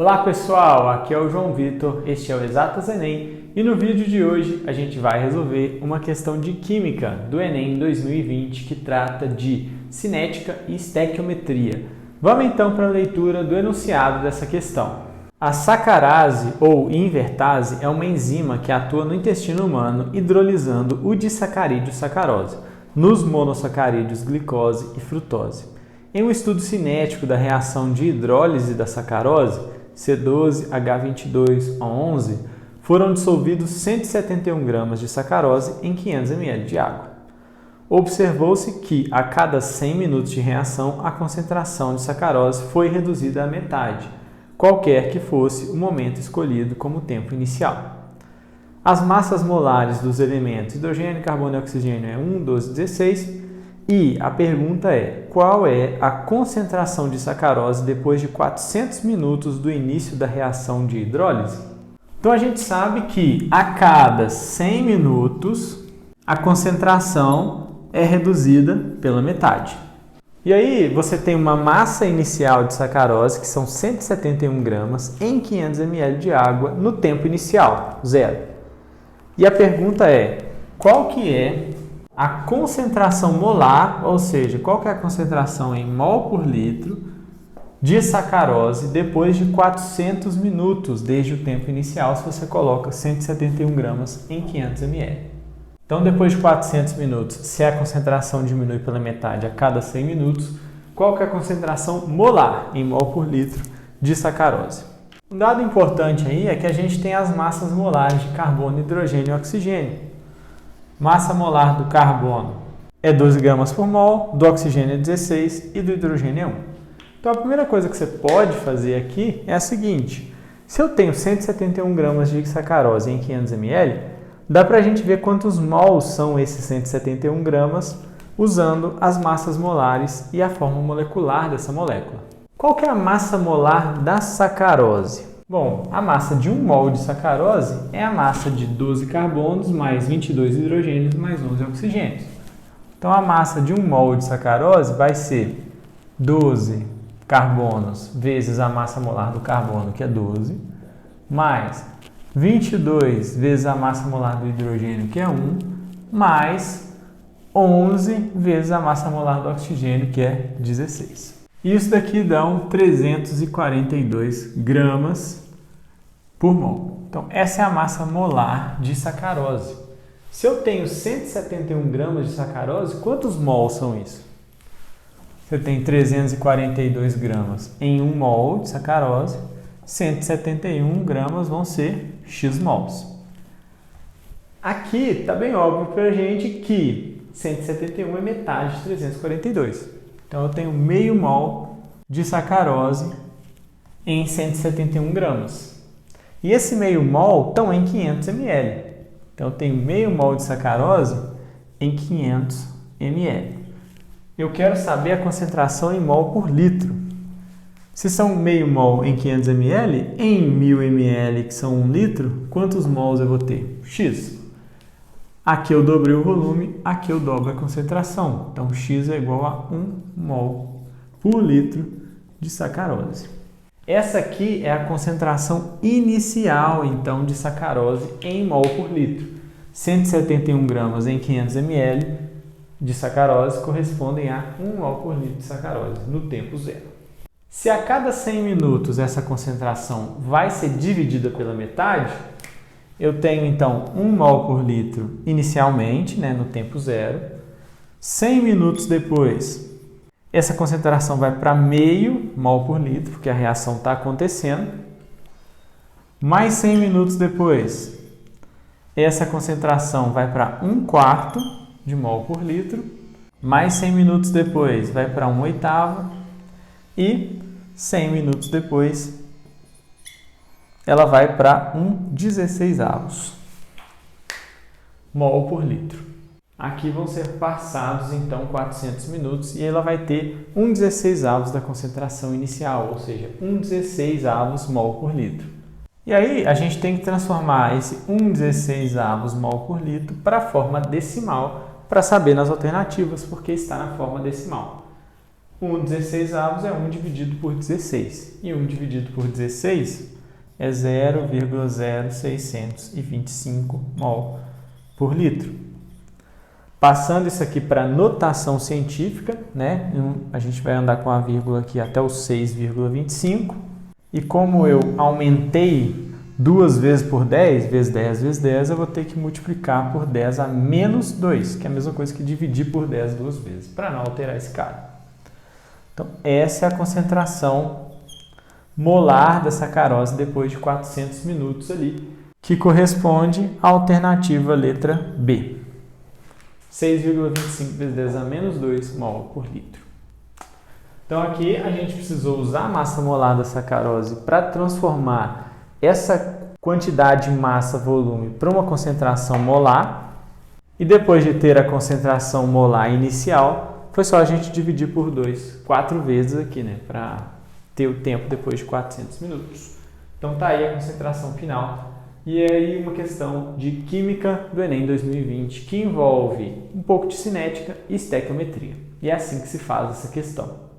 Olá pessoal, aqui é o João Vitor, este é o Exatas Enem e no vídeo de hoje a gente vai resolver uma questão de Química do Enem 2020 que trata de cinética e estequiometria. Vamos então para a leitura do enunciado dessa questão. A sacarase ou invertase é uma enzima que atua no intestino humano hidrolisando o disacarídeo sacarose, nos monossacarídeos glicose e frutose. Em um estudo cinético da reação de hidrólise da sacarose, C12H22O11, foram dissolvidos 171 gramas de sacarose em 500 ml de água. Observou-se que, a cada 100 minutos de reação, a concentração de sacarose foi reduzida à metade, qualquer que fosse o momento escolhido como tempo inicial. As massas molares dos elementos hidrogênio, carbono e oxigênio é 1, 12, 16, e a pergunta é, qual é a concentração de sacarose depois de 400 minutos do início da reação de hidrólise? Então a gente sabe que a cada 100 minutos a concentração é reduzida pela metade. E aí você tem uma massa inicial de sacarose, que são 171 gramas, em 500 ml de água no tempo inicial, 0. E a pergunta é, qual que é a concentração molar, ou seja, qual que é a concentração em mol por litro de sacarose depois de 400 minutos, desde o tempo inicial, se você coloca 171 gramas em 500 ml. Então, depois de 400 minutos, se a concentração diminui pela metade a cada 100 minutos, qual que é a concentração molar em mol por litro de sacarose? Um dado importante aí é que a gente tem as massas molares de carbono, hidrogênio e oxigênio. Massa molar do carbono é 12 gramas por mol, do oxigênio é 16 e do hidrogênio é 1. Então, a primeira coisa que você pode fazer aqui é a seguinte. Se eu tenho 171 gramas de sacarose em 500 ml, dá para a gente ver quantos mols são esses 171 gramas usando as massas molares e a forma molecular dessa molécula. Qual que é a massa molar da sacarose? Bom, a massa de 1 mol de sacarose é a massa de 12 carbonos mais 22 hidrogênios mais 11 oxigênios. Então, a massa de 1 mol de sacarose vai ser 12 carbonos vezes a massa molar do carbono, que é 12, mais 22 vezes a massa molar do hidrogênio, que é 1, mais 11 vezes a massa molar do oxigênio, que é 16. Isso daqui dão 342 gramas por mol. Então, essa é a massa molar de sacarose. Se eu tenho 171 gramas de sacarose, quantos mols são isso? Você tem 342 gramas em 1 mol de sacarose, 171 gramas vão ser x mols. Aqui está bem óbvio para a gente que 171 é metade de 342. Então, eu tenho meio mol de sacarose em 171 gramas. E esse meio mol estão em 500 ml. Então, eu tenho meio mol de sacarose em 500 ml. Eu quero saber a concentração em mol por litro. Se são meio mol em 500 ml, em 1000 ml, que são 1 litro, quantos mols eu vou ter? X. Aqui eu dobrei o volume, aqui eu dobro a concentração. Então, X é igual a 1 mol por litro de sacarose. Essa aqui é a concentração inicial, então, de sacarose em mol por litro. 171 gramas em 500 ml de sacarose correspondem a 1 mol por litro de sacarose, no tempo 0. Se a cada 100 minutos essa concentração vai ser dividida pela metade, eu tenho, então, 1 mol por litro inicialmente, no tempo 0. 100 minutos depois, essa concentração vai para meio mol por litro, porque a reação está acontecendo. Mais 100 minutos depois, essa concentração vai para 1/4 de mol por litro. Mais 100 minutos depois, vai para 1/8. E 100 minutos depois, ela vai para 1/16 mol por litro. Aqui vão ser passados, então, 400 minutos e ela vai ter 1/16 da concentração inicial, ou seja, 1/16 mol por litro. E aí, a gente tem que transformar esse 1/16 mol por litro para a forma decimal para saber nas alternativas, porque está na forma decimal. 1/16 é 1 dividido por 16. E 1 dividido por 16 é 0,0625 mol por litro. Passando isso aqui para notação científica, né? A gente vai andar com a vírgula aqui até o 6,25. E como eu aumentei 2 vezes por 10, vezes 10, vezes 10, eu vou ter que multiplicar por 10 a menos 2, que é a mesma coisa que dividir por 10 duas vezes, para não alterar esse cara. Então, essa é a concentração molar da sacarose depois de 400 minutos ali, que corresponde à alternativa letra B. 6,25 vezes 10 a menos 2 mol por litro. Então, aqui a gente precisou usar a massa molar da sacarose para transformar essa quantidade de massa-volume para uma concentração molar. E depois de ter a concentração molar inicial, foi só a gente dividir por 2, 4 vezes aqui, né? Para ter o tempo depois de 400 minutos. Então, tá aí a concentração final. E aí uma questão de Química do Enem 2020, que envolve um pouco de cinética e estequiometria. E é assim que se faz essa questão.